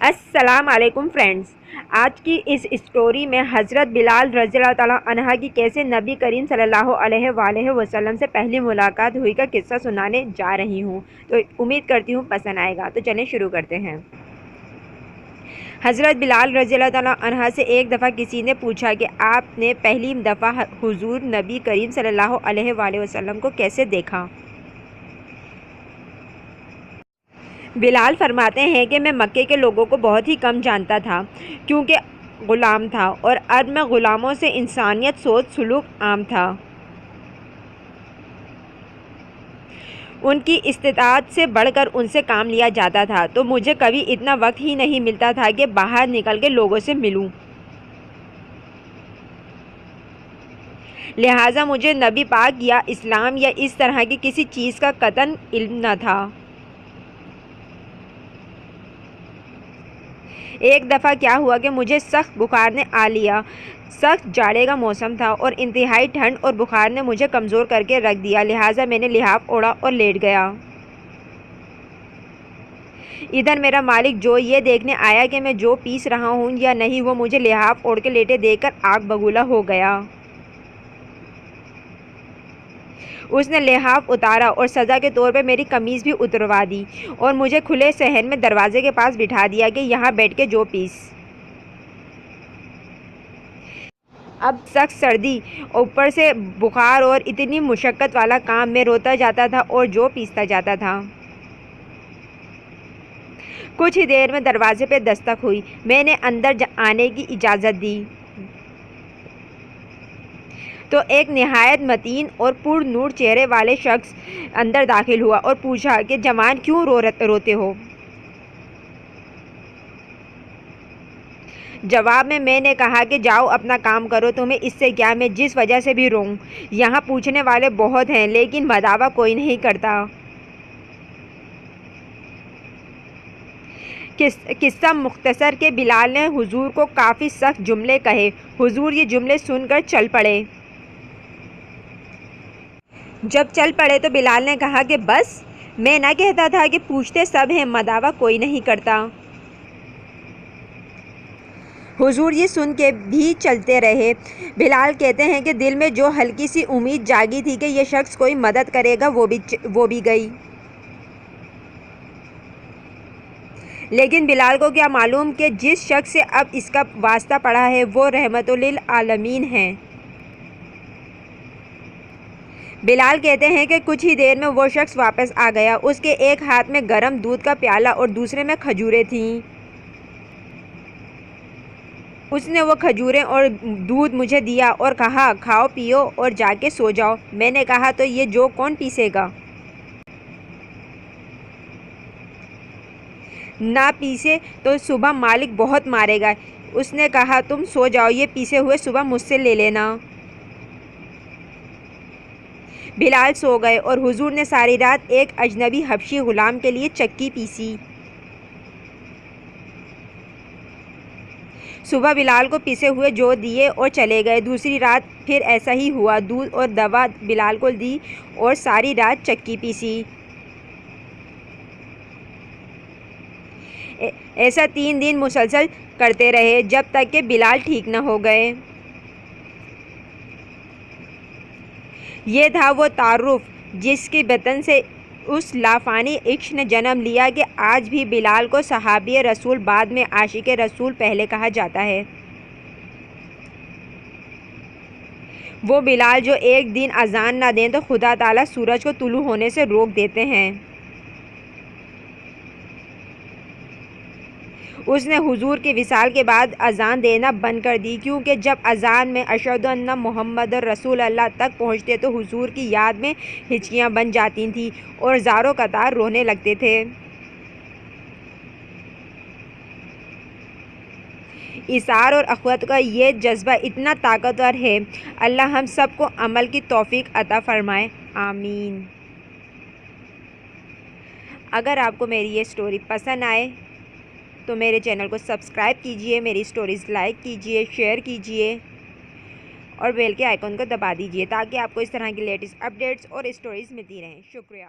السلام علیکم فرینڈز، آج کی اس اسٹوری میں حضرت بلال رضی اللہ تعالیٰ عنہ کی کیسے نبی کریم صلی اللہ علیہ وآلہ وسلم سے پہلی ملاقات ہوئی کا قصہ سنانے جا رہی ہوں، تو امید کرتی ہوں پسند آئے گا۔ تو چلیں شروع کرتے ہیں۔ حضرت بلال رضی اللہ تعالیٰ عنہ سے ایک دفعہ کسی نے پوچھا کہ آپ نے پہلی دفعہ حضور نبی کریم صلی اللہ علیہ وآلہ وسلم کو کیسے دیکھا؟ بلال فرماتے ہیں کہ میں مکے کے لوگوں کو بہت ہی کم جانتا تھا کیونکہ غلام تھا، اور عرب میں غلاموں سے انسانیت سوچ سلوک عام تھا۔ ان کی استطاعت سے بڑھ کر ان سے کام لیا جاتا تھا، تو مجھے کبھی اتنا وقت ہی نہیں ملتا تھا کہ باہر نکل کے لوگوں سے ملوں۔ لہٰذا مجھے نبی پاک یا اسلام یا اس طرح کی کسی چیز کا قطعاً علم نہ تھا۔ ایک دفعہ کیا ہوا کہ مجھے سخت بخار نے آ لیا۔ سخت جاڑے کا موسم تھا اور انتہائی ٹھنڈ اور بخار نے مجھے کمزور کر کے رکھ دیا، لہٰذا میں نے لحاف اوڑھا اور لیٹ گیا۔ ادھر میرا مالک جو یہ دیکھنے آیا کہ میں جو پیس رہا ہوں یا نہیں، وہ مجھے لحاف اوڑھ کے لیٹے دیکھ کر آگ بگولا ہو گیا۔ اس نے لحاف اتارا اور سزا کے طور پہ میری قمیض بھی اتروا دی اور مجھے کھلے صحن میں دروازے کے پاس بٹھا دیا کہ یہاں بیٹھ کے جو پیس۔ اب سخت سردی، اوپر سے بخار اور اتنی مشقت والا کام، میں روتا جاتا تھا اور جو پیستا جاتا تھا۔ کچھ ہی دیر میں دروازے پہ دستک ہوئی۔ میں نے اندر آنے کی اجازت دی تو ایک نہایت متین اور پر نور چہرے والے شخص اندر داخل ہوا اور پوچھا کہ جوان کیوں روتے ہو؟ جواب میں نے کہا کہ جاؤ اپنا کام کرو، تمہیں اس سے کیا، میں جس وجہ سے بھی روؤں۔ یہاں پوچھنے والے بہت ہیں لیکن مداوع کوئی نہیں کرتا۔ قصہ مختصر کہ بلال نے حضور کو کافی سخت جملے کہے۔ حضور یہ جملے سن کر چل پڑے۔ جب چل پڑے تو بلال نے کہا کہ بس، میں نہ کہتا تھا کہ پوچھتے سب ہیں مداوع کوئی نہیں کرتا۔ حضور یہ سن کے بھی چلتے رہے۔ بلال کہتے ہیں کہ دل میں جو ہلکی سی امید جاگی تھی کہ یہ شخص کوئی مدد کرے گا وہ بھی گئی۔ لیکن بلال کو کیا معلوم کہ جس شخص سے اب اس کا واسطہ پڑا ہے وہ رحمت للعالمین ہیں۔ بلال کہتے ہیں کہ کچھ ہی دیر میں وہ شخص واپس آ گیا۔ اس کے ایک ہاتھ میں گرم دودھ کا پیالہ اور دوسرے میں کھجوریں تھیں۔ اس نے وہ کھجوریں اور دودھ مجھے دیا اور کہا کھاؤ پیو اور جا کے سو جاؤ۔ میں نے کہا تو یہ جو کون پیسے گا؟ نہ پیسے تو صبح مالک بہت مارے گا۔ اس نے کہا تم سو جاؤ، یہ پیسے ہوئے صبح مجھ سے لے لینا۔ بلال سو گئے اور حضور نے ساری رات ایک اجنبی حبشی غلام کے لیے چکی پیسی۔ صبح بلال کو پیسے ہوئے جو دیے اور چلے گئے۔ دوسری رات پھر ایسا ہی ہوا، دودھ اور دوا بلال کو دی اور ساری رات چکی پیسی۔ ایسا 3 دن مسلسل کرتے رہے جب تک کہ بلال ٹھیک نہ ہو گئے۔ یہ تھا وہ تعارف جس کی بطن سے اس لافانی عشق نے جنم لیا کہ آج بھی بلال کو صحابی رسول بعد میں عاشق رسول پہلے کہا جاتا ہے۔ وہ بلال جو ایک دن اذان نہ دیں تو خدا تعالیٰ سورج کو طلوع ہونے سے روک دیتے ہیں۔ اس نے حضور کی وصال کے بعد اذان دینا بند کر دی، کیونکہ جب اذان میں اشہد ان محمد رسول اللہ تک پہنچتے تو حضور کی یاد میں ہچکیاں بن جاتی تھیں اور زاروں قطار رونے لگتے تھے۔ ایثار اور اخوت کا یہ جذبہ اتنا طاقتور ہے، اللہ ہم سب کو عمل کی توفیق عطا فرمائے، آمین۔ اگر آپ کو میری یہ سٹوری پسند آئے تو میرے چینل کو سبسکرائب کیجئے، میری سٹوریز لائک کیجئے، شیئر کیجئے اور بیل کے آئیکن کو دبا دیجئے تاکہ آپ کو اس طرح کی لیٹسٹ اپڈیٹس اور سٹوریز ملتی رہیں۔ شکریہ۔